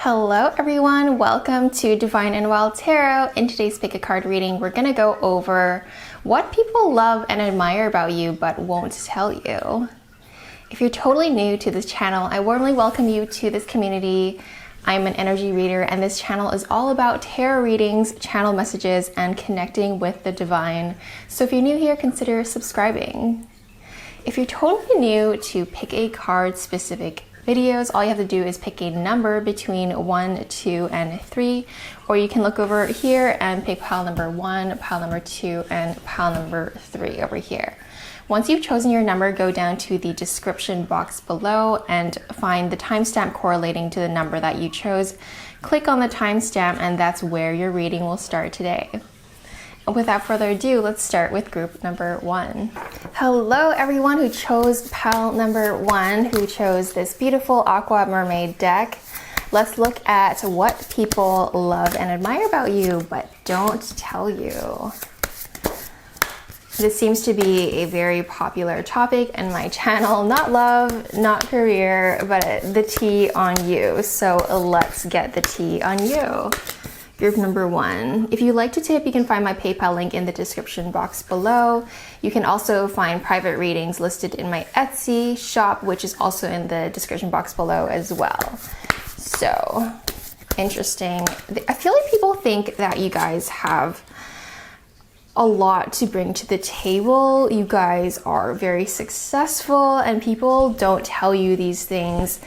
Hello everyone, welcome to Divine and Wild Tarot. In today's pick a card reading, we're going to go over what people love and admire about you but won't tell you. If you're totally new to this channel, I warmly welcome you to this community. I'm an energy reader and this channel is all about tarot readings, channel messages, and connecting with the divine. So if you're new here, consider subscribing. If you're totally new to pick a card specific videos, all you have to do is pick a number between 1, 2, and 3, or you can look over here and pick pile number 1, pile number 2, and pile number 3 over here. Once you've chosen your number, go down to the description box below and find the timestamp correlating to the number that you chose. Click on the timestamp and that's where your reading will start today. Without further ado, let's start with group number 1. Hello everyone who chose pile number 1, who chose this beautiful aqua mermaid deck. Let's look at what people love and admire about you but don't tell you. This seems to be a very popular topic in my channel. Not love, not career, but the tea on you. So let's get the tea on you. Group number 1. If you'd like to tip, you can find my PayPal link in the description box below. You can also find private readings listed in my Etsy shop, which is also in the description box below as well. So, interesting. I feel like people think that you guys have a lot to bring to the table. You guys are very successful and people don't tell you these things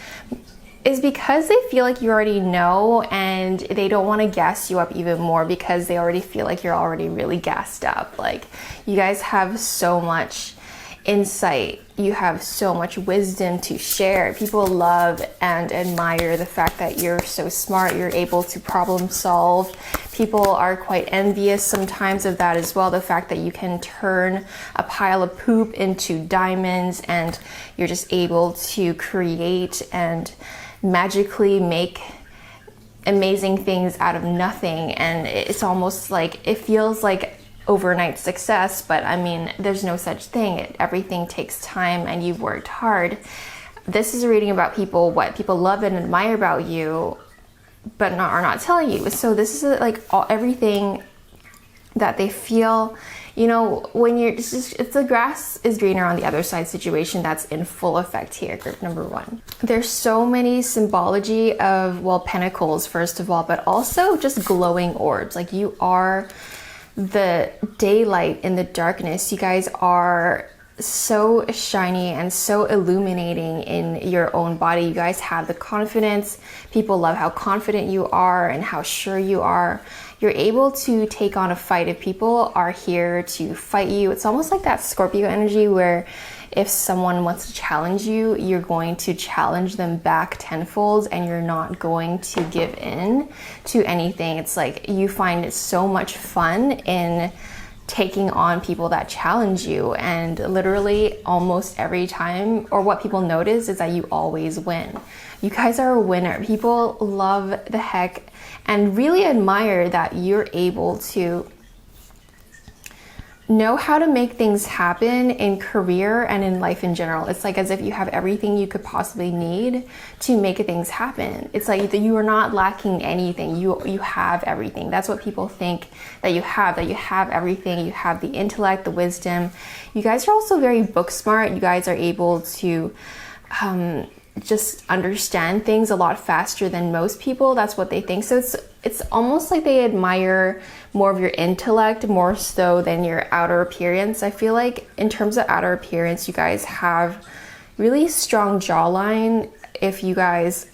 is because they feel like you already know and they don't want to gas you up even more because they already feel like you're already really gassed up. Like, you guys have so much insight, you have so much wisdom to share. People love and admire the fact that you're so smart, you're able to problem solve. People are quite envious sometimes of that as well, the fact that you can turn a pile of poop into diamonds and you're just able to create and magically make amazing things out of nothing. And it's almost like, it feels like overnight success, but I mean, there's no such thing. Everything takes time and you've worked hard. This is a reading about people, what people love and admire about you, but are not telling you. So this is like everything that they feel, you know, when you're it's the grass is greener on the other side situation that's in full effect here, group number 1. There's so many symbology of, well, pentacles first of all, but also just glowing orbs. Like, you are the daylight in the darkness. You guys are so shiny and so illuminating in your own body. You guys have the confidence. People love how confident you are and how sure you are. You're able to take on a fight if people are here to fight you. It's almost like that Scorpio energy where if someone wants to challenge you, you're going to challenge them back tenfold and you're not going to give in to anything. It's like you find so much fun in taking on people that challenge you, and literally almost every time, or what people notice is that you always win. You guys are a winner. People love the heck and really admire that you're able to know how to make things happen in career and in life in general. It's like as if you have everything you could possibly need to make things happen. It's like you are not lacking anything. You have everything. That's what people think that you have everything. You have the intellect, the wisdom. You guys are also very book smart. You guys are able to just understand things a lot faster than most people. That's what they think. So it's almost like they admire more of your intellect more so than your outer appearance. I feel like in terms of outer appearance, you guys have really strong jawline. If you guys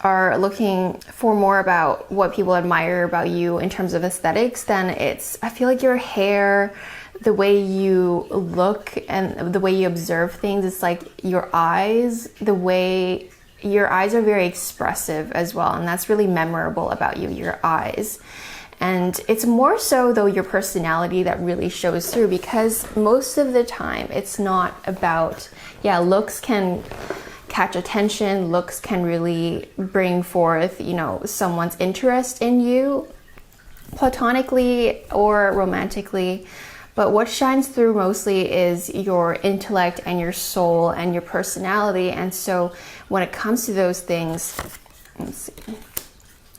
are looking for more about what people admire about you in terms of aesthetics, then I feel like your hair, the way you look and the way you observe things, it's like your eyes, the way your eyes are very expressive as well, and that's really memorable about you, your eyes. And it's more so though your personality that really shows through, because most of the time it's not about, yeah, looks can catch attention, looks can really bring forth, you know, someone's interest in you platonically or romantically, But what shines through mostly is your intellect and your soul and your personality. And so when it comes to those things, let's see.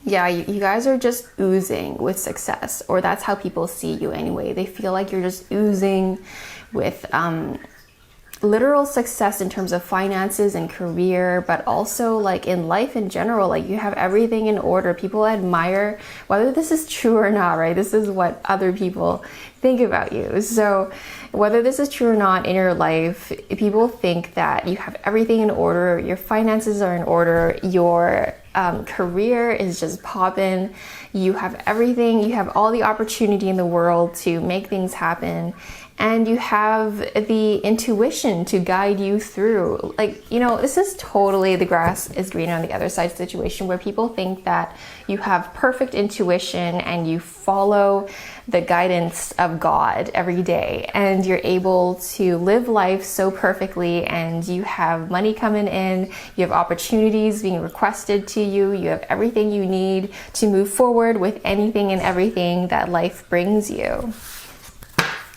yeah, you guys are just oozing with success, or that's how people see you anyway. They feel like you're just oozing with literal success in terms of finances and career, but also like in life in general. Like you have everything in order. People admire, whether this is true or not, right? This is what other people think about you. So whether this is true or not in your life, people think that you have everything in order, your finances are in order, your career is just popping, you have everything, you have all the opportunity in the world to make things happen, and you have the intuition to guide you through. Like, you know, this is totally the grass is greener on the other side situation, where people think that you have perfect intuition and you follow the guidance of God every day, and you're able to live life so perfectly, and you have money coming in, you have opportunities being requested to you, you have everything you need to move forward with anything and everything that life brings you.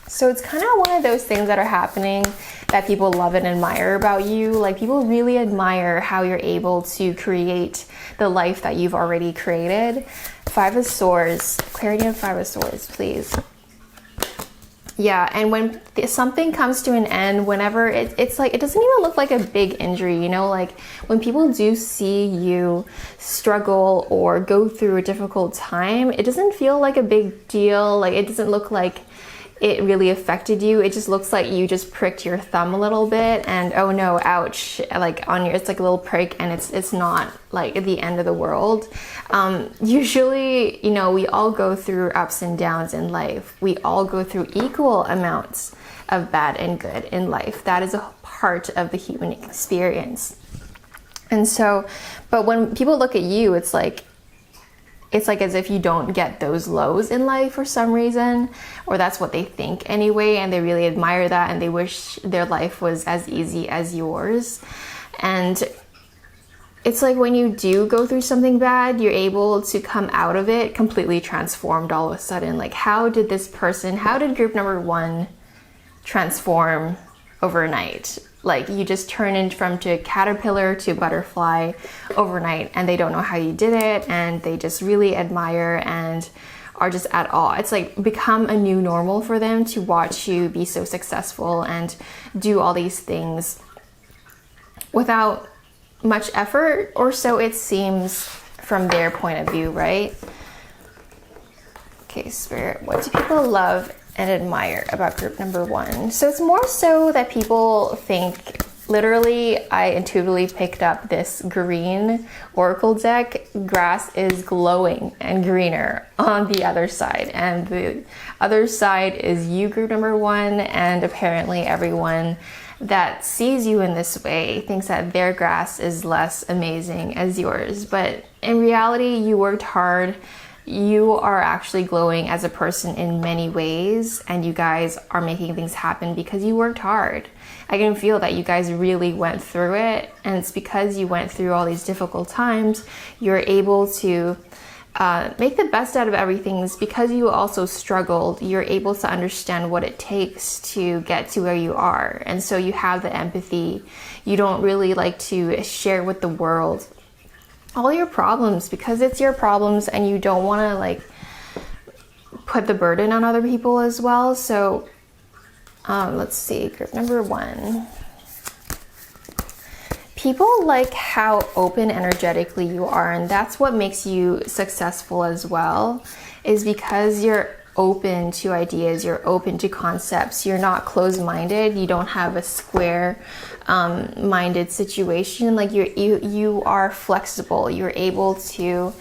So it's kind of one of those things that are happening that people love and admire about you. Like, people really admire how you're able to create the life that you've already created. Five of Swords, clarity of Five of Swords, please. Yeah, and when something comes to an end, whenever it's like, it doesn't even look like a big injury, you know, like when people do see you struggle or go through a difficult time, it doesn't feel like a big deal. Like, it doesn't look like it really affected you. It just looks like you just pricked your thumb a little bit, and oh no, ouch, like on your, it's like a little prick, and it's not like the end of the world. Usually, you know, we all go through ups and downs in life. We all go through equal amounts of bad and good in life. That is a part of the human experience. And so, but when people look at you, it's like as if you don't get those lows in life for some reason, or that's what they think anyway, and they really admire that, and they wish their life was as easy as yours. And it's like when you do go through something bad, you're able to come out of it completely transformed all of a sudden. Like, how did group number one transform overnight? Like, you just turn in from to caterpillar to butterfly overnight, and they don't know how you did it, and they just really admire and are just at awe. It's like become a new normal for them to watch you be so successful and do all these things without much effort, or so it seems from their point of view, right? Okay, Spirit, what do people love and admire about group number one? So it's more so that people think, literally, I intuitively picked up this green oracle deck. Grass is glowing and greener on the other side, and the other side is you, group number one, and apparently everyone that sees you in this way thinks that their grass is less amazing as yours. But in reality, you worked hard. You are actually glowing as a person in many ways, and you guys are making things happen because you worked hard. I can feel that you guys really went through it, and it's because you went through all these difficult times, you're able to make the best out of everything. It's because you also struggled, you're able to understand what it takes to get to where you are, and so you have the empathy. You don't really like to share with the world all your problems because it's your problems, and you don't want to like put the burden on other people as well. So let's see, group number one. People like how open energetically you are, and that's what makes you successful as well, is because you're open to ideas, you're open to concepts, you're not closed-minded, you don't have a square minded situation. Like, you are flexible, you're able to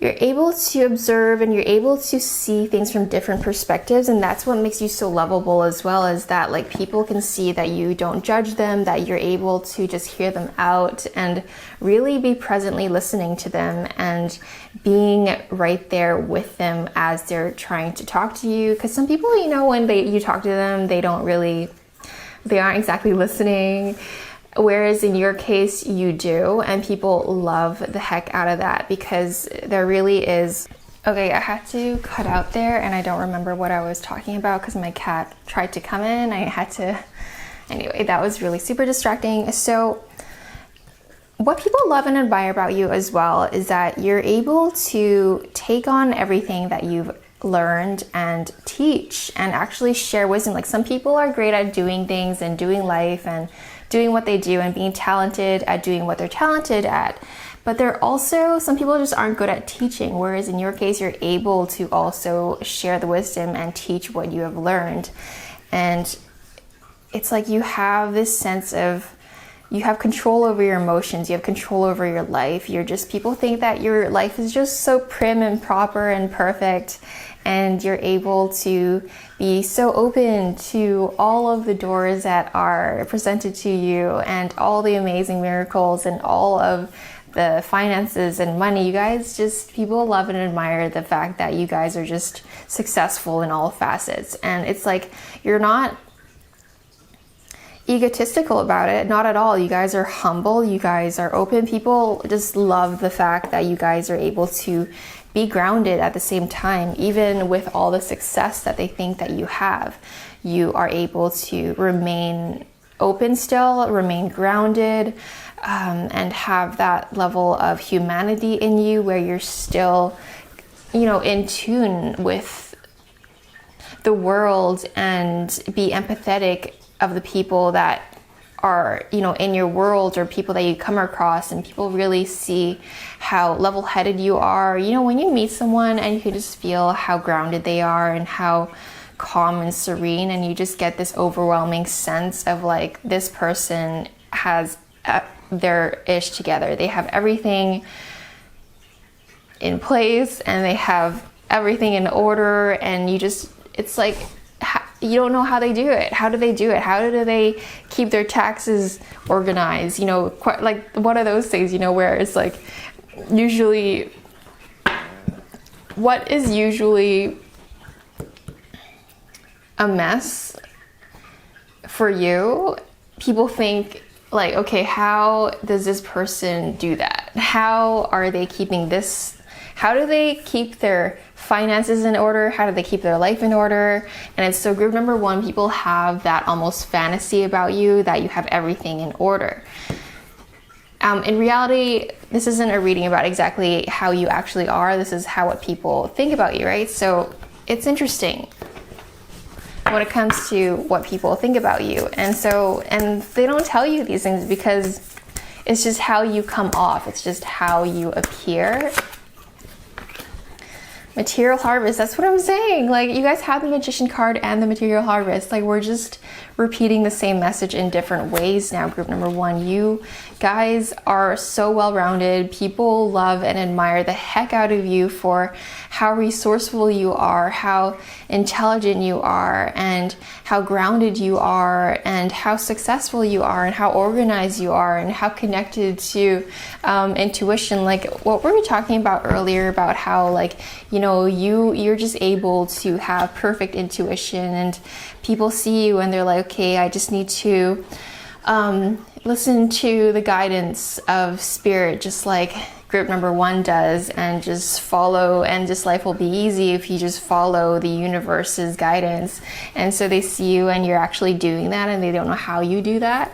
observe, and you're able to see things from different perspectives, and that's what makes you so lovable as well, is that like people can see that you don't judge them, that you're able to just hear them out and really be presently listening to them and being right there with them as they're trying to talk to you. Because some people, you know, when you talk to them, they aren't exactly listening. Whereas in your case, you do, and people love the heck out of that, because there really is... Okay, I had to cut out there, and I don't remember what I was talking about because my cat tried to come in. I had to... Anyway, that was really super distracting. So what people love and admire about you as well is that you're able to take on everything that you've learned and teach and actually share wisdom. Like, some people are great at doing things and doing life and doing what they do and being talented at doing what they're talented at. But there are also some people just aren't good at teaching, whereas in your case, you're able to also share the wisdom and teach what you have learned. And it's like you have this sense of, you have control over your emotions, you have control over your life. People think that your life is just so prim and proper and perfect, and you're able to be so open to all of the doors that are presented to you and all the amazing miracles and all of the finances and money. You guys people love and admire the fact that you guys are just successful in all facets. And it's like, you're not egotistical about it, not at all. You guys are humble, you guys are open. People just love the fact that you guys are able to be grounded at the same time. Even with all the success that they think that you have, you are able to remain open still, remain grounded, and have that level of humanity in you where you're still, in tune with the world and be empathetic of the people that are, in your world, or people that you come across, and people really see how level-headed you are. When you meet someone and you can just feel how grounded they are and how calm and serene, and you just get this overwhelming sense of like, this person has their ish together. They have everything in place and they have everything in order, and it's like, you don't know how they do it. How do they do it? How do they keep their taxes organized? Quite like one of those things, where it's like, usually, what is usually a mess for you, people think like, okay, how does this person do that? How are they keeping this? How do they keep their finances in order? How do they keep their life in order? And it's so group number one, people have that almost fantasy about you that you have everything in order. In reality, this isn't a reading about exactly how you actually are. This is what people think about you, right? So it's interesting when it comes to what people think about you. And they don't tell you these things because it's just how you come off. It's just how you appear. Material harvest, that's what I'm saying. Like, you guys have the Magician card and the material harvest. Like, we're just repeating the same message in different ways now, group number one. You guys are so well-rounded. People love and admire the heck out of you for how resourceful you are, how intelligent you are, and how grounded you are, and how successful you are, and how organized you are, and how connected to intuition. Like what we were talking about earlier about how, like, you're just able to have perfect intuition, and people see you and they're like, okay, I just need to listen to the guidance of spirit, just like group number one does, and just follow, and just life will be easy if you just follow the universe's guidance. And so they see you and you're actually doing that, and they don't know how you do that.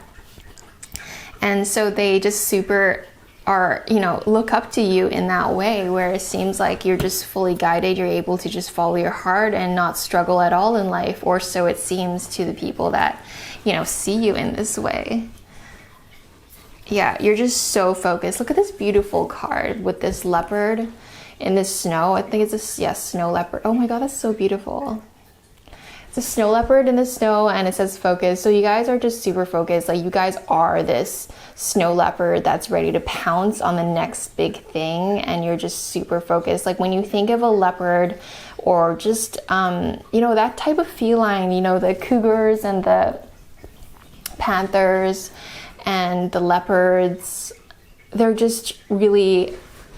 And so they just super are, look up to you in that way, where it seems like you're just fully guided. You're able to just follow your heart and not struggle at all in life, or so it seems to the people that, see you in this way. Yeah, you're just so focused. Look at this beautiful card with this leopard in the snow. I think it's a snow leopard. Oh my god, that's so beautiful. It's a snow leopard in the snow, and it says focus. So you guys are just super focused. Like, you guys are this snow leopard that's ready to pounce on the next big thing, and you're just super focused. Like, when you think of a leopard, or just that type of feline, the cougars and the panthers and the leopards, they're just really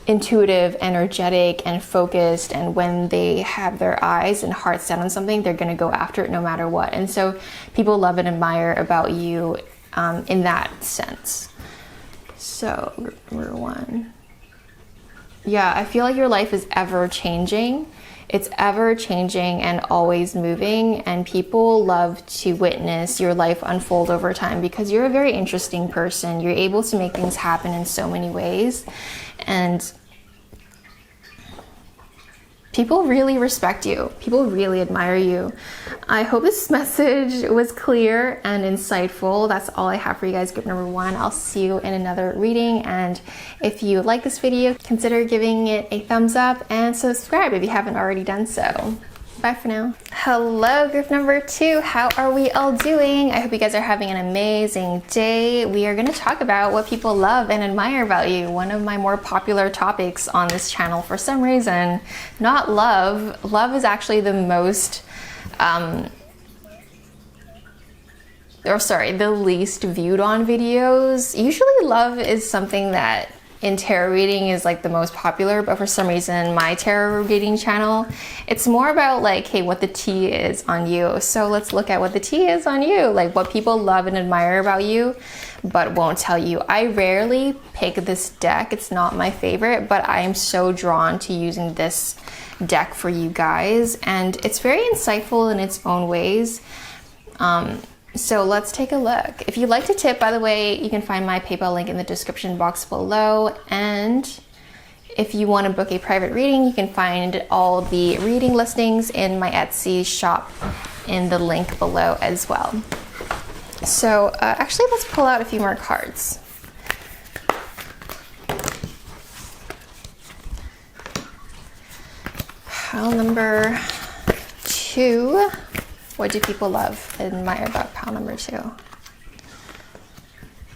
intuitive, energetic, and focused, and when they have their eyes and heart set on something, they're going to go after it no matter what. And so people love and admire about you in that sense. So number one, yeah, I feel like your life is ever changing. It's ever changing and always moving, and people love to witness your life unfold over time because you're a very interesting person. You're able to make things happen in so many ways, and people really respect you. People really admire you. I hope this message was clear and insightful. That's all I have for you guys, group number 1. I'll see you in another reading. And if you like this video, consider giving it a thumbs up and subscribe if you haven't already done so. Bye for now. Hello, group number 2. How are we all doing? I hope you guys are having an amazing day. We are going to talk about what people love and admire about you. One of my more popular topics on this channel for some reason. Not love. Love is actually the most, the least viewed on videos. Usually love is something that in tarot reading is like the most popular, but for some reason my tarot reading channel, it's more about like, hey, what the tea is on you. So let's look at what the tea is on you, like what people love and admire about you but won't tell you. I rarely pick this deck. It's not my favorite, but I am so drawn to using this deck for you guys, and it's very insightful in its own ways. So let's take a look. If you'd like to tip, by the way, you can find my PayPal link in the description box below. And if you want to book a private reading, you can find all the reading listings in my Etsy shop in the link below as well. So actually, let's pull out a few more cards. Pile number 2. What do people love and admire about pile number 2?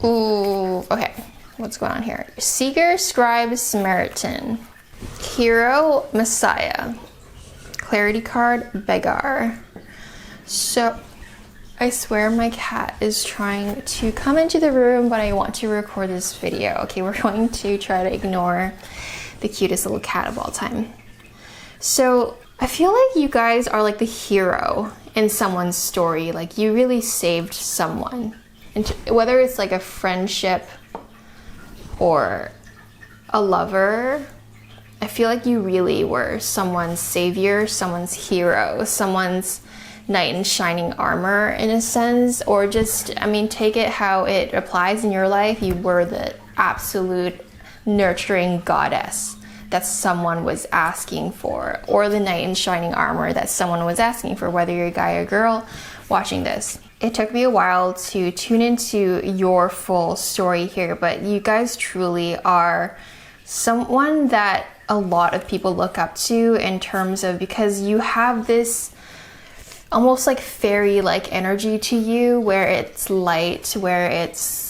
Ooh, okay. What's going on here? Seeker, Scribe, Samaritan. Hero, Messiah. Clarity card, Beggar. So, I swear my cat is trying to come into the room, but I want to record this video. Okay, we're going to try to ignore the cutest little cat of all time. So, I feel like you guys are like the hero in someone's story. Like you really saved someone. And whether it's like a friendship or a lover, I feel like you really were someone's savior, someone's hero, someone's knight in shining armor in a sense, or just, I mean, take it how it applies in your life. You were the absolute nurturing goddess that someone was asking for, or the knight in shining armor that someone was asking for, whether you're a guy or girl watching this. It took me a while to tune into your full story here, but you guys truly are someone that a lot of people look up to in terms of, because you have this almost like fairy-like energy to you, where it's light, where it's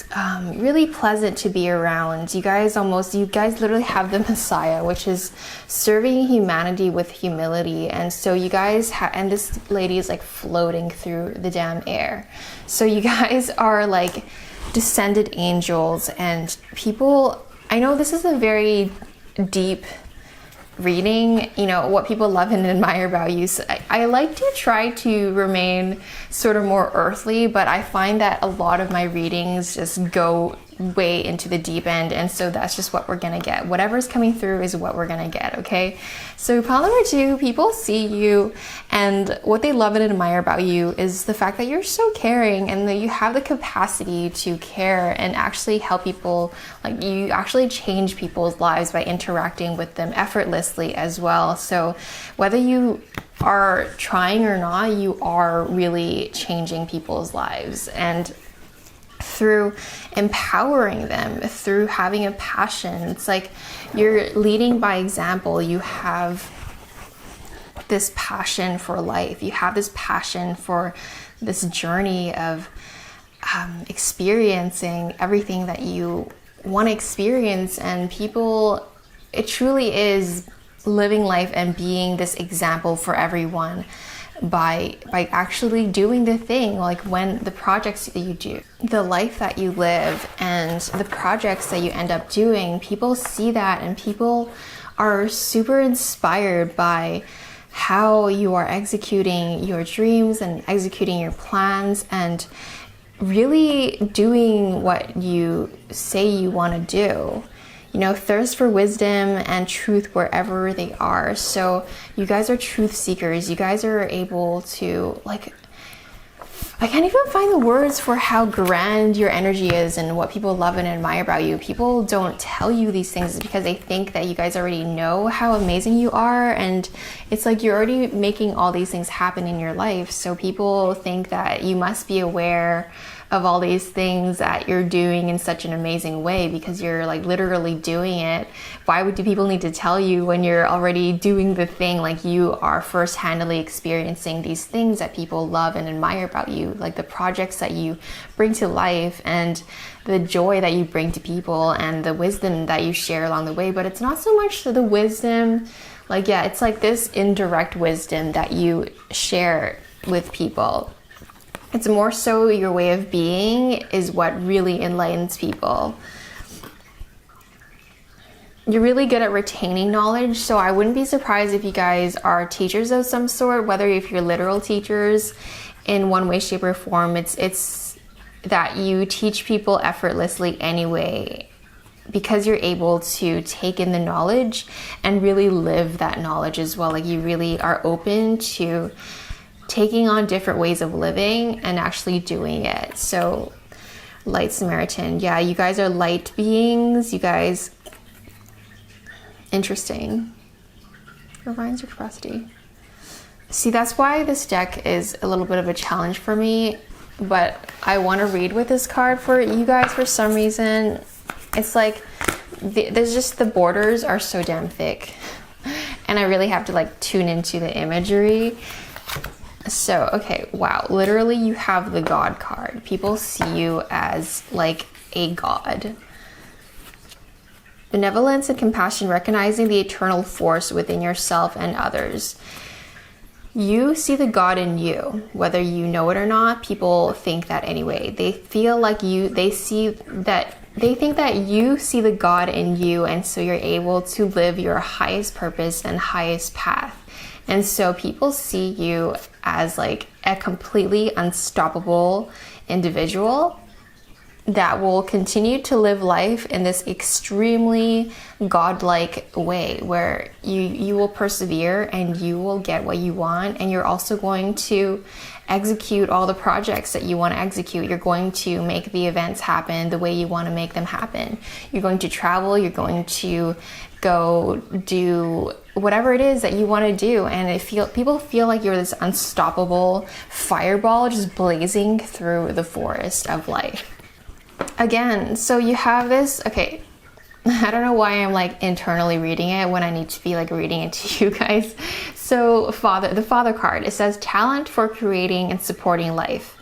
really pleasant to be around. You guys literally have the Messiah, which is serving humanity with humility. And so you guys and this lady is like floating through the damn air. So you guys are like descended angels, and people, I know this is a very deep reading, you know, what people love and admire about you. So I like to try to remain sort of more earthly, but I find that a lot of my readings just go way into the deep end, and so that's just what we're gonna get. Whatever's coming through is what we're gonna get, okay? So pile number 2, people see you, and what they love and admire about you is the fact that you're so caring and that you have the capacity to care and actually help people. Like you actually change people's lives by interacting with them effortlessly as well. So whether you are trying or not, you are really changing people's lives, and through empowering them, through having a passion. It's like you're leading by example. You have this passion for life. You have this passion for this journey of experiencing everything that you want to experience. And people, it truly is living life and being this example for everyone by actually doing the thing, like when the projects that you do, the life that you live, and the projects that you end up doing, people see that and people are super inspired by how you are executing your dreams and executing your plans and really doing what you say you want to do. you know, thirst for wisdom and truth wherever they are. So you guys are truth seekers. You guys are able to, like, I can't even find the words for how grand your energy is and what people love and admire about you. People don't tell you these things because they think that you guys already know how amazing you are, and it's like you're already making all these things happen in your life. So people think that you must be aware of all these things that you're doing in such an amazing way because you're like literally doing it. Why do people need to tell you when you're already doing the thing? Like, you are first-handedly experiencing these things that people love and admire about you, like the projects that you bring to life and the joy that you bring to people and the wisdom that you share along the way. But it's not so much the wisdom, like, yeah, it's like this indirect wisdom that you share with people. It's more so your way of being is what really enlightens people. You're really good at retaining knowledge, so I wouldn't be surprised if you guys are teachers of some sort, whether if you're literal teachers in one way, shape, or form. It's that you teach people effortlessly anyway, because you're able to take in the knowledge and really live that knowledge as well. Like, you really are open to taking on different ways of living and actually doing it. So Light Samaritan, yeah, you guys are light beings. You guys, interesting. Refines your capacity. See, that's why this deck is a little bit of a challenge for me, but I want to read with this card for you guys for some reason. It's like there's just, the borders are so damn thick and I really have to like tune into the imagery. So, okay, wow, literally you have the God card. People see you as like a god. Benevolence and compassion, recognizing the eternal force within yourself and others. You see the God in you, whether you know it or not. People think that anyway. They feel like they think that you see the God in you, and so you're able to live your highest purpose and highest path. And so people see you as like a completely unstoppable individual that will continue to live life in this extremely godlike way, where you will persevere and you will get what you want, and you're also going to execute all the projects that you want to execute. You're going to make the events happen the way you want to make them happen. You're going to travel, you're going to go do whatever it is that you want to do, and people feel like you're this unstoppable fireball just blazing through the forest of life. Again, so you have this, okay, I don't know why I'm like internally reading it when I need to be like reading it to you guys. So the Father card, it says talent for creating and supporting life.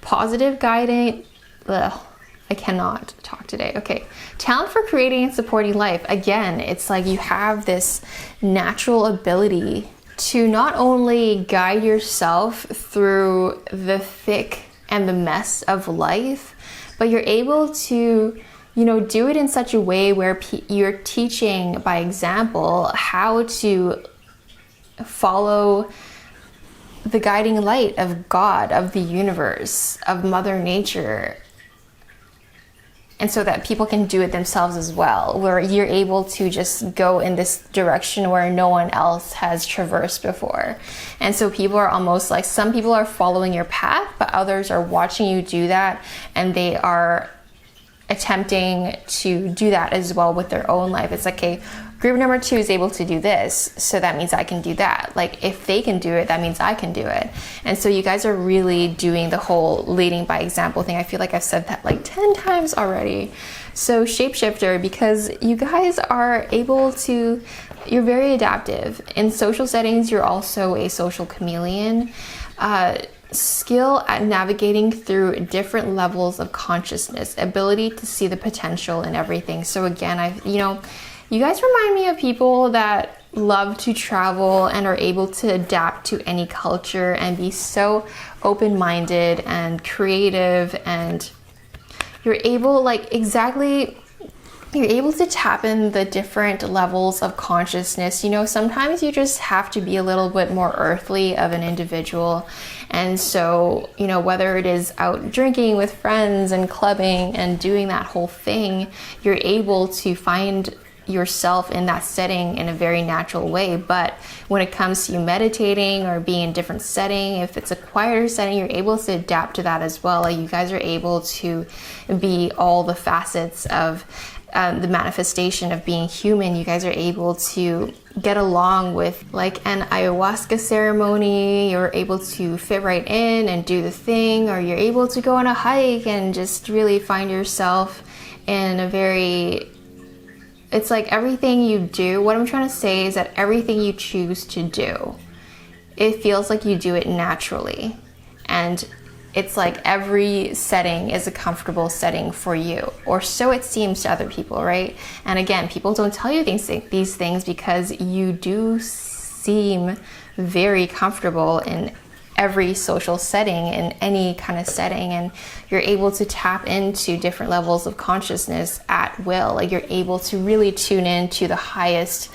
Positive guiding, I cannot talk today. Okay, talent for creating and supporting life. Again, it's like you have this natural ability to not only guide yourself through the thick and the mess of life, but you're able to, you know, do it in such a way where you're teaching by example how to follow the guiding light of God, of the universe, of Mother Nature. And so that people can do it themselves as well, where you're able to just go in this direction where no one else has traversed before. And so people are almost like, some people are following your path, but others are watching you do that, and they are attempting to do that as well with their own life. It's like, okay, group number 2 is able to do this, so that means I can do that. Like, if they can do it, that means I can do it. And so you guys are really doing the whole leading by example thing. I feel like I've said that like 10 times already. So shapeshifter, because you guys are able to, you're very adaptive. In social settings, you're also a social chameleon. Skill at navigating through different levels of consciousness, ability to see the potential in everything. So again, you guys remind me of people that love to travel and are able to adapt to any culture and be so open-minded and creative, and you're able, like, exactly you're able to tap in the different levels of consciousness. You know, sometimes you just have to be a little bit more earthly of an individual. And so, you know, whether it is out drinking with friends and clubbing and doing that whole thing, you're able to find yourself in that setting in a very natural way. But when it comes to you meditating or being in a different setting, if it's a quieter setting, you're able to adapt to that as well. Like, you guys are able to be all the facets of the manifestation of being human. You guys are able to get along with like an ayahuasca ceremony. You're able to fit right in and do the thing, or you're able to go on a hike and just really find yourself in a very, it's like everything you do, what I'm trying to say is that everything you choose to do, it feels like you do it naturally. And it's like every setting is a comfortable setting for you, or so it seems to other people, right? And again, people don't tell you these things because you do seem very comfortable in every social setting, in any kind of setting, and you're able to tap into different levels of consciousness at will. Like, you're able to really tune into the highest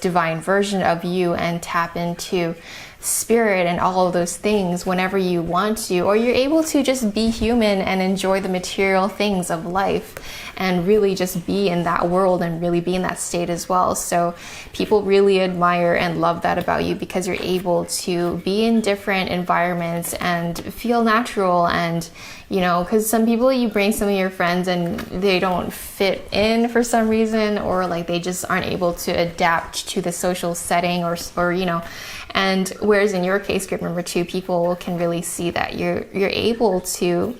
divine version of you and tap into spirit and all of those things whenever you want to, or you're able to just be human and enjoy the material things of life and really just be in that world and really be in that state as well. So people really admire and love that about you, because you're able to be in different environments and feel natural. And you know, because some people, you bring some of your friends and they don't fit in for some reason, or like they just aren't able to adapt to the social setting, or you know. And whereas in your case, group number 2, people can really see that you're able to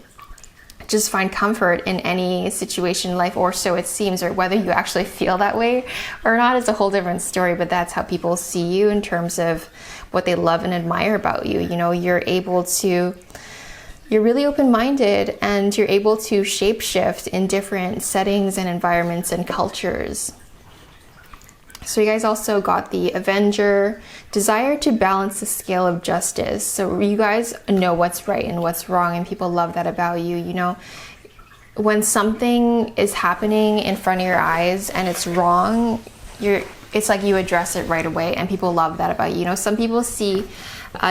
just find comfort in any situation in life, or so it seems, or whether you actually feel that way or not is a whole different story. But that's how people see you in terms of what they love and admire about you. You know, you're really open-minded, and you're able to shapeshift in different settings and environments and cultures. So you guys also got the Avenger, desire to balance the scale of justice. So you guys know what's right and what's wrong, and people love that about you. You know, when something is happening in front of your eyes and it's wrong, it's like you address it right away, and people love that about you. You know, some people see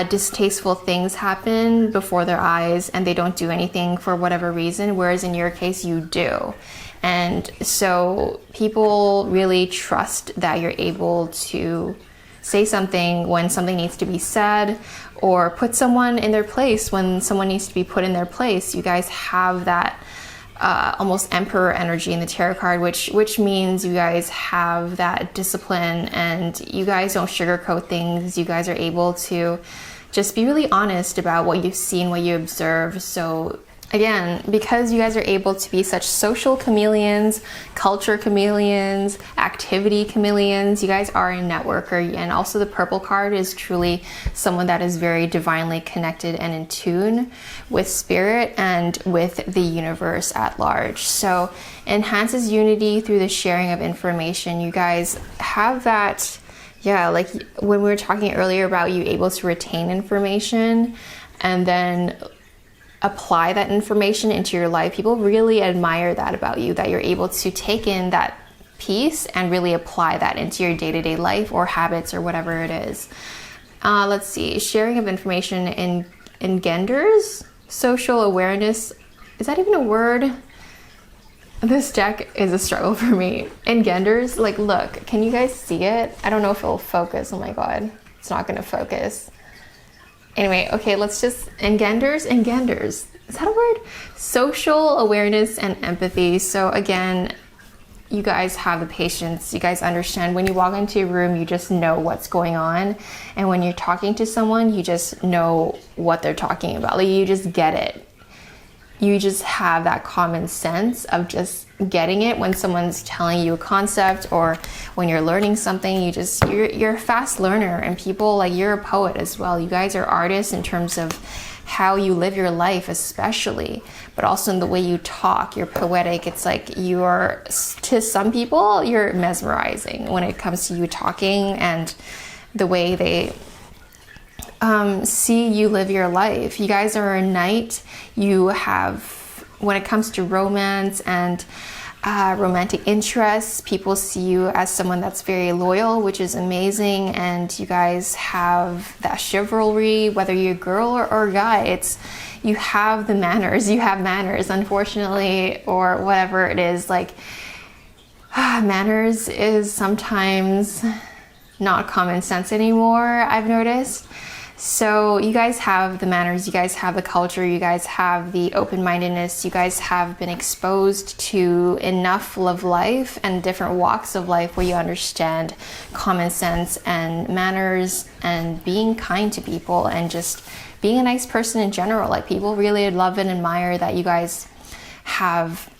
distasteful things happen before their eyes and they don't do anything for whatever reason, whereas in your case you do. And so people really trust that you're able to say something when something needs to be said, or put someone in their place when someone needs to be put in their place. You guys have that almost emperor energy in the tarot card, which means you guys have that discipline, and you guys don't sugarcoat things. You guys are able to just be really honest about what you've seen, what you observe. So again, because you guys are able to be such social chameleons, culture chameleons, activity chameleons, you guys are a networker. And also the purple card is truly someone that is very divinely connected and in tune with spirit and with the universe at large. So enhances unity through the sharing of information. You guys have that, yeah, like when we were talking earlier about you able to retain information and then apply that information into your life. People really admire that about you, that you're able to take in that piece and really apply that into your day-to-day life or habits or whatever it is. Let's see, sharing of information engenders social awareness. Is that even a word? This deck is a struggle for me. Engenders, like, look, can you guys see it? I don't know if it'll focus. Oh my God, it's not gonna focus. Anyway, okay, let's just, engenders, is that a word? Social awareness and empathy. So again, you guys have the patience, you guys understand when you walk into a room, you just know what's going on. And when you're talking to someone, you just know what they're talking about. Like, you just get it. You just have that common sense of just getting it when someone's telling you a concept, or when you're learning something. You're a fast learner, and people, like, you're a poet as well. You guys are artists in terms of how you live your life, especially, but also in the way you talk. You're poetic. It's like you are, to some people, you're mesmerizing when it comes to you talking and the way they see you live your life. You guys are a knight. You have, when it comes to romance and romantic interests. People see you as someone that's very loyal, which is amazing, and you guys have that chivalry, whether you're a girl or a guy. You have the manners. You have manners, unfortunately, or whatever it is. Like, manners is sometimes not common sense anymore, I've noticed. So you guys have the manners, you guys have the culture, you guys have the open-mindedness, you guys have been exposed to enough of life and different walks of life where you understand common sense and manners and being kind to people and just being a nice person in general. Like, people really love and admire that you guys have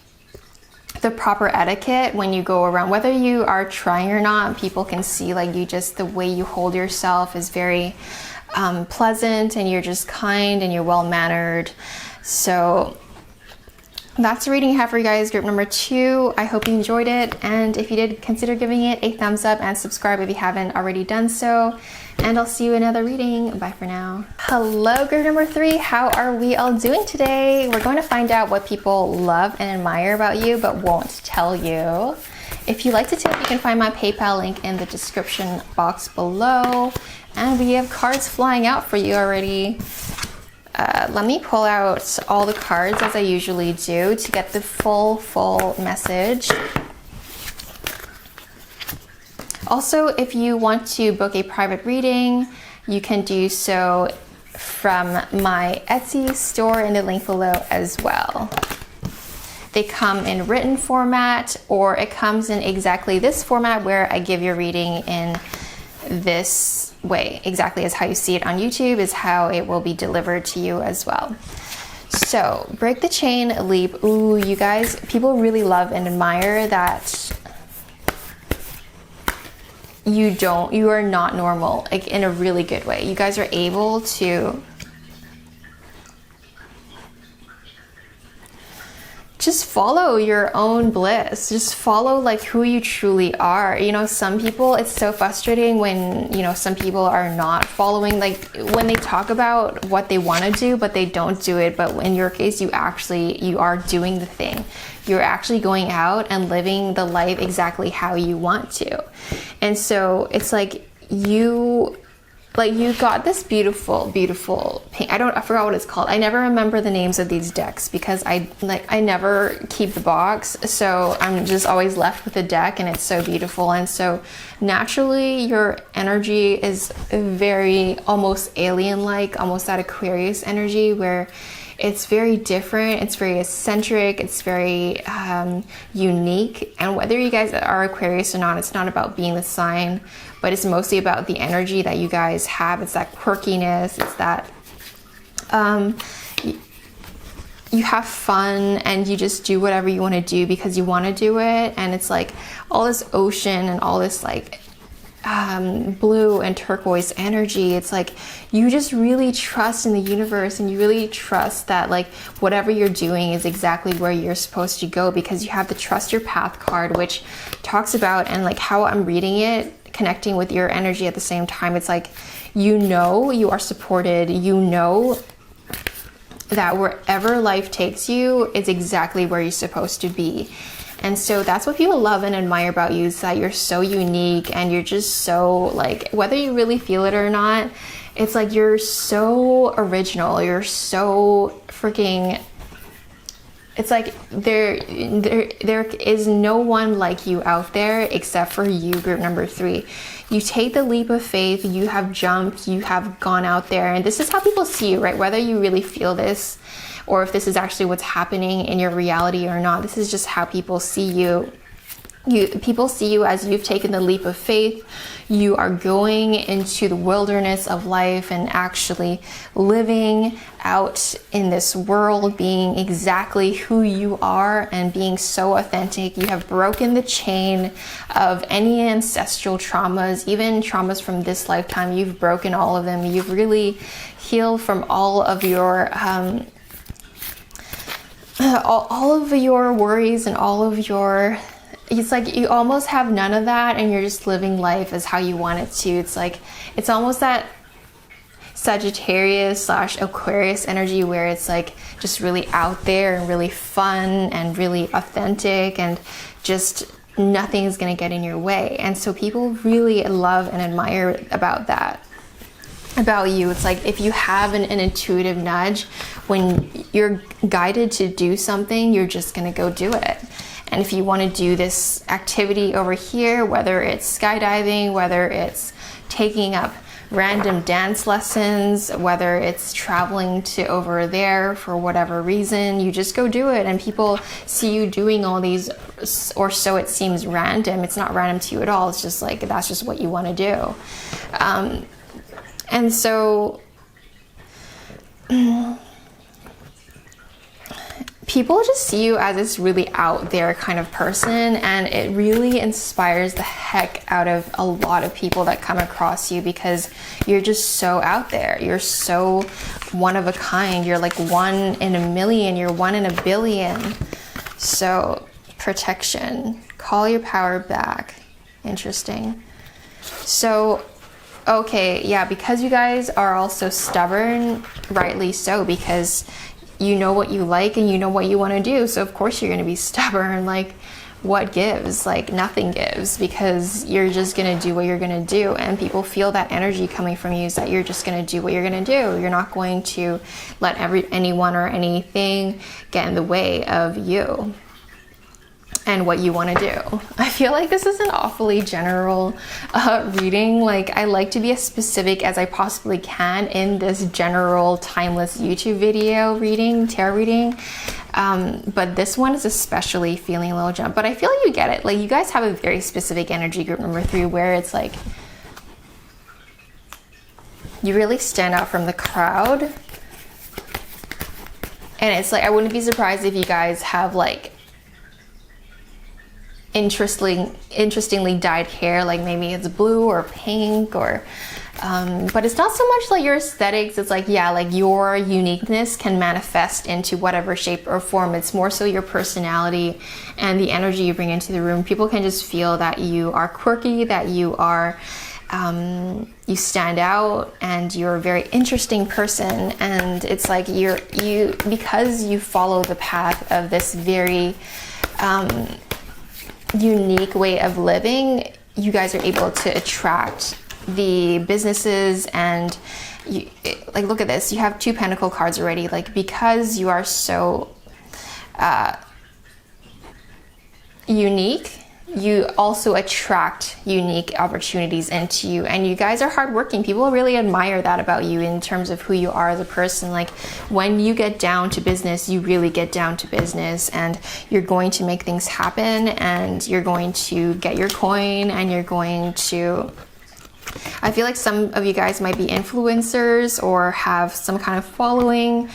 the proper etiquette when you go around. Whether you are trying or not, people can see, like, you just, the way you hold yourself is very pleasant, and you're just kind and you're well-mannered. So that's the reading I have for you guys, group number 2. I hope you enjoyed it, and if you did, consider giving it a thumbs up and subscribe if you haven't already done so, and I'll see you in another reading. Bye for now. Hello, group number 3. How are we all doing today? We're going to find out what people love and admire about you but won't tell you. If you like to tip, you can find my PayPal link in the description box below. And we have cards flying out for you already. Let me pull out all the cards as I usually do to get the full message. Also, if you want to book a private reading, you can do so from my Etsy store in the link below as well. They come in written format, or it comes in exactly this format where I give your reading in this way, exactly as how you see it on YouTube is how it will be delivered to you as well. So, break the chain, leap. Ooh, you guys, people really love and admire that you are not normal, like, in a really good way. You guys are able to just follow your own bliss. Just follow, like, who you truly are. You know, some people, it's so frustrating when, you know, some people are not following, like, when they talk about what they want to do but they don't do it. But in your case, you are doing the thing. You're actually going out and living the life exactly how you want to. And so it's like you got this beautiful paint. I forgot what it's called. I never remember the names of these decks because I never keep the box. So I'm just always left with the deck, and it's so beautiful. And so naturally your energy is very almost alien-like, almost that Aquarius energy where it's very different, it's very eccentric, it's very unique. And whether you guys are Aquarius or not, it's not about being the sign, but it's mostly about the energy that you guys have. It's that quirkiness, it's that you have fun and you just do whatever you want to do because you want to do it. And it's like all this ocean and all this like blue and turquoise energy. It's like you just really trust in the universe, and you really trust that like whatever you're doing is exactly where you're supposed to go, because you have the trust your path card, which talks about, and like how I'm reading it, connecting with your energy at the same time. It's like, you know, you are supported, you know that wherever life takes you is exactly where you're supposed to be. And so that's what people love and admire about you, is that you're so unique and you're just so, like, whether you really feel it or not, it's like you're so original, you're so freaking, it's like there is no one like you out there except for you, group number 3. You take the leap of faith, you have jumped, you have gone out there, and this is how people see you, right? Whether you really feel this or if this is actually what's happening in your reality or not, this is just how people see you. People see you as you've taken the leap of faith. You are going into the wilderness of life and actually living out in this world, being exactly who you are and being so authentic. You have broken the chain of any ancestral traumas, even traumas from this lifetime. You've broken all of them. You've really healed from all of your worries and all of your, it's like you almost have none of that, and you're just living life as how you want it to. It's like, it's almost that Sagittarius / Aquarius energy, where it's like just really out there and really fun and really authentic, and just nothing is going to get in your way. And so people really love and admire about that about you. It's like if you have an intuitive nudge, when you're guided to do something, you're just going to go do it. And if you want to do this activity over here, whether it's skydiving, whether it's taking up random dance lessons, whether it's traveling to over there for whatever reason, you just go do it. And people see you doing all these, or so it seems, random. It's not random to you at all. It's just like, that's just what you want to do. And so people just see you as this really out there kind of person, and it really inspires the heck out of a lot of people that come across you, because you're just so out there. You're so one of a kind. You're like 1 in a million. You're 1 in a billion. So protection, call your power back. Interesting. So okay, yeah, because you guys are also stubborn, rightly so, because you know what you like and you know what you want to do. So of course you're going to be stubborn. Like, what gives? Like, nothing gives, because you're just going to do what you're going to do. And people feel that energy coming from you, is that you're just going to do what you're going to do. You're not going to let anyone or anything get in the way of you and what you want to do. I feel like this is an awfully general reading. Like, I like to be as specific as I possibly can in this general timeless YouTube video reading, tarot reading. But this one is especially feeling a little jump. But I feel like you get it. Like, you guys have a very specific energy, group number 3, where it's like you really stand out from the crowd. And it's like, I wouldn't be surprised if you guys have like interestingly dyed hair, like maybe it's blue or pink, or but it's not so much like your aesthetics. It's like, yeah, like your uniqueness can manifest into whatever shape or form. It's more so your personality and the energy you bring into the room. People can just feel that you are quirky, that you are you stand out, and you're a very interesting person. And it's like you because you follow the path of this very unique way of living, you guys are able to attract the businesses. And you, like, look at this, you have 2 Pentacle cards already. Like, because you are so unique, you also attract unique opportunities into you. And you guys are hardworking. People really admire that about you in terms of who you are as a person. Like, when you get down to business, you really get down to business, and you're going to make things happen, and you're going to get your coin, and you're going to, I feel like some of you guys might be influencers or have some kind of following.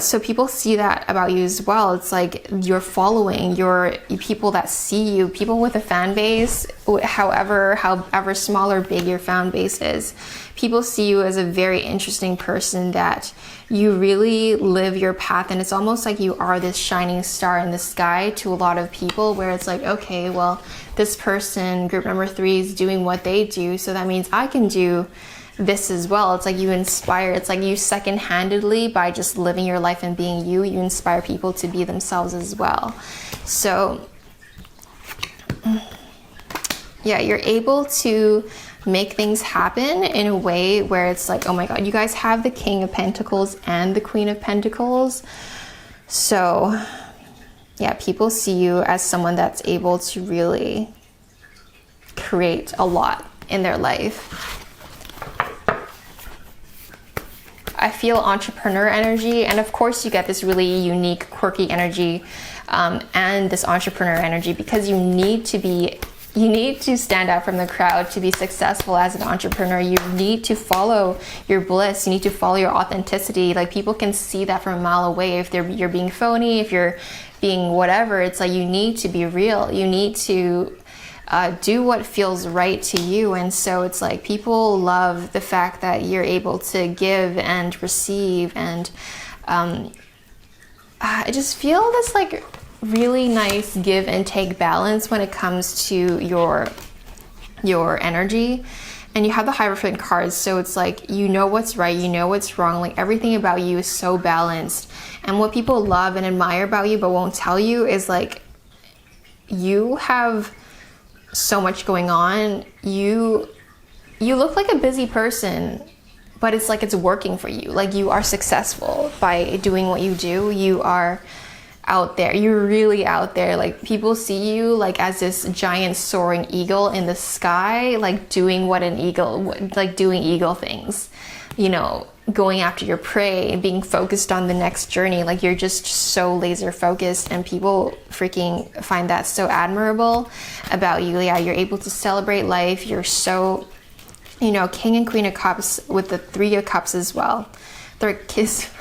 So people see that about you as well. It's like your following, your people that see you, people with a fan base, however small or big your fan base is. People see you as a very interesting person, that you really live your path. And it's almost like you are this shining star in the sky to a lot of people, where it's like, okay, well, this person, group number 3, is doing what they do, so that means I can do this as well. It's like you inspire. It's like you second-handedly, by just living your life and being you inspire people to be themselves as well. So yeah, you're able to make things happen in a way where it's like, oh my God, you guys have the King of Pentacles and the Queen of Pentacles. So yeah, people see you as someone that's able to really create a lot in their life. I feel entrepreneur energy, and of course you get this really unique, quirky energy, and this entrepreneur energy, because you need to stand out from the crowd to be successful as an entrepreneur. You need to follow your bliss. You need to follow your authenticity. Like, people can see that from a mile away. If you're being phony, if you're being whatever, it's like you need to be real. You need to do what feels right to you. And so it's like people love the fact that you're able to give and receive, and I just feel this like really nice give and take balance when it comes to your energy. And you have the Hierophant cards, so it's like, you know what's right, you know what's wrong, like everything about you is so balanced. And what people love and admire about you but won't tell you is like, you have so much going on. You look like a busy person, but it's like it's working for you. Like you are successful by doing what you do. You are out there, you're really out there. Like people see you like as this giant soaring eagle in the sky, like doing what an eagle, like doing eagle things, you know, going after your prey and being focused on the next journey. Like you're just so laser focused, and people freaking find that so admirable about you. Yeah, you're able to celebrate life. You're so, you know, King and Queen of Cups with the Three of Cups as well. They're kiss.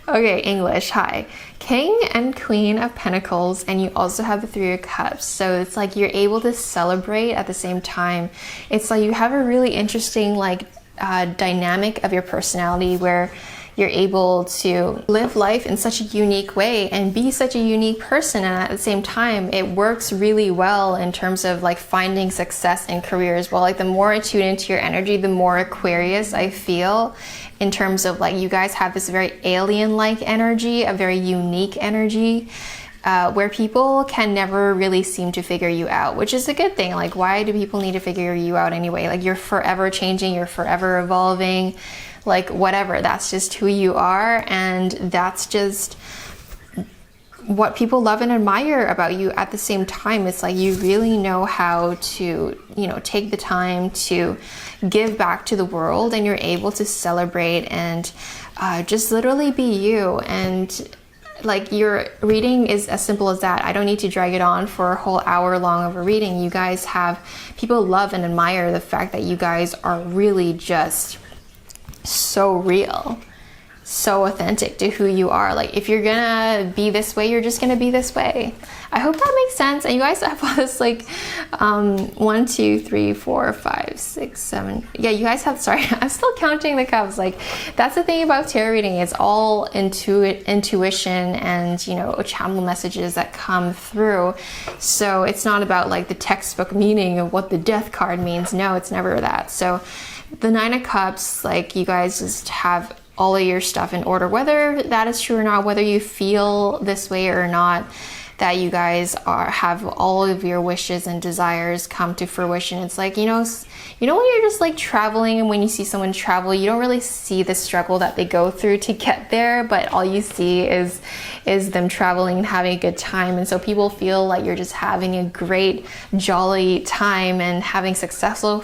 Okay, English, hi. King and Queen of Pentacles, and you also have the Three of Cups. So it's like you're able to celebrate at the same time. It's like you have a really interesting like dynamic of your personality where you're able to live life in such a unique way and be such a unique person, and at the same time it works really well in terms of like finding success in career as well. Like the more I tune into your energy, the more Aquarius I feel, in terms of like you guys have this very alien-like energy, a very unique energy, where people can never really seem to figure you out, which is a good thing. Like why do people need to figure you out anyway? Like you're forever changing, you're forever evolving, like whatever, that's just who you are, and that's just what people love and admire about you. At the same time, it's like you really know how to, you know, take the time to give back to the world, and you're able to celebrate and just literally be you. And like your reading is as simple as that. I don't need to drag it on for a whole hour long of a reading. You guys have, people love and admire the fact that you guys are really just so real, so authentic to who you are. Like if you're gonna be this way, you're just gonna be this way. I hope that makes sense. And you guys have all this like 1 2 3 4 5 6 7, yeah, you guys have, sorry, I'm still counting the cups. Like that's the thing about tarot reading, it's all intuition and, you know, channel messages that come through. So it's not about like the textbook meaning of what the Death card means. No, it's never that. So the Nine of Cups, like you guys just have all of your stuff in order, whether that is true or not, whether you feel this way or not, that you guys have all of your wishes and desires come to fruition. It's like, you know when you're just like traveling, and when you see someone travel, you don't really see the struggle that they go through to get there, but all you see is them traveling and having a good time. And so people feel like you're just having a great, jolly time and having successful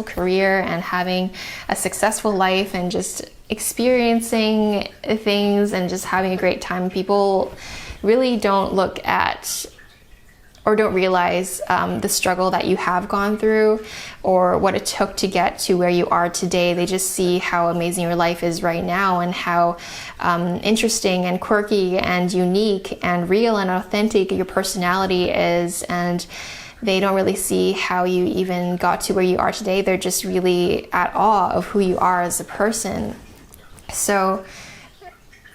career and having a successful life and just experiencing things and just having a great time. People really don't look at or don't realize the struggle that you have gone through or what it took to get to where you are today. They just see how amazing your life is right now and how interesting and quirky and unique and real and authentic your personality is, and they don't really see how you even got to where you are today. They're just really at awe of who you are as a person. So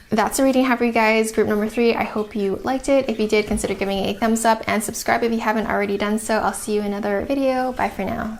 that's a reading I have for you guys, group number 3. I hope you liked it. If you did, consider giving it a thumbs up and subscribe if you haven't already done so. I'll see you in another video. Bye for now.